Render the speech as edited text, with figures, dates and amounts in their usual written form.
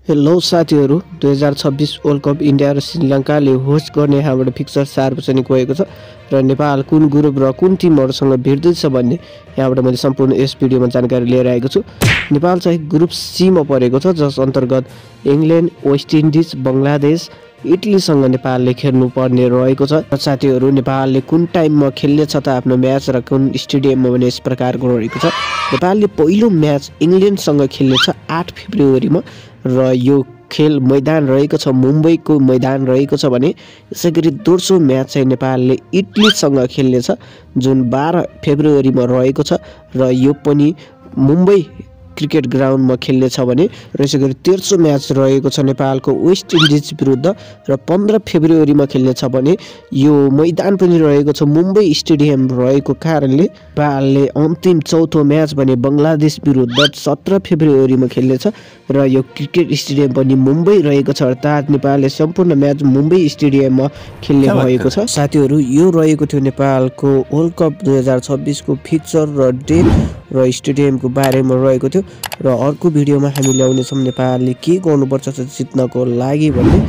Hello साथीहरु 2026 world cup India र श्रीलङ्काले host गर्ने यहाँबाट फिक्चर सार्वजनिक भएको छ र नेपाल कुन ग्रुप र कुन टिमहरुसँग भिड्दैछ भन्ने यहाँबाट मैले सम्पूर्ण यस भिडियोमा जानकारी लिएर आएको छु। नेपाल चाहिँ ग्रुप सी मा परेको छ जस अन्तर्गत इंग्ल्यान्ड, वेस्ट इन्डिज, बंगलादेश, इटलीसँग नेपालले खेल्नु पर्ने रहेको छ। र साथीहरु नेपालले कुन टाइममा खेल्नेछ त आफ्नो म्याच र कुन स्टेडियममा भने यस प्रकारको रहेको छ। नेपालले पहिलो म्याच इंग्ल्यान्डसँग खेल्नेछ 8 फेब्रुअरीमा र यो खेल मैदान रहेको छ मुम्बईको मैदान रहेको छ भने यसैगरी दोस्रो म्याच चाहिँ नेपालले इटलीसँग खेल्नेछ जुन 12 फेब्रुअरीमा रहेको छ र यो पनि मुम्बई क्रिकेट ग्राउन्डमा खेल्नेछ भने र यसैगरी तेस्रो म्याच रहेको छ नेपालको वेस्ट इन्डिज विरुद्ध र 15 फेब्रुअरीमा खेल्नेछ भने यो मैदान पनि रहेको छ मुम्बई स्टेडियम रहेको कारणले नेपालले अन्तिम चौथो म्याच भने बंगलादेश विरुद्ध 17 फेब्रुअरीमा खेल्नेछ र यो क्रिकेट स्टेडियम पनि मुम्बई रहेको छ अर्थात नेपालले सम्पूर्ण म्याच मुम्बई स्टेडियममा खेल्ने भएको छ। साथीहरु यो रहेको थियो नेपालको वर्ल्ड कप 2026 को फिक्चर र डेट र स्टेडियमको बारेमा रहेको थियो र अर्को भिडियोमा हामी ल्याउने छौं नेपालले के गर्नुपर्छ जित्नको लागि भन्ने।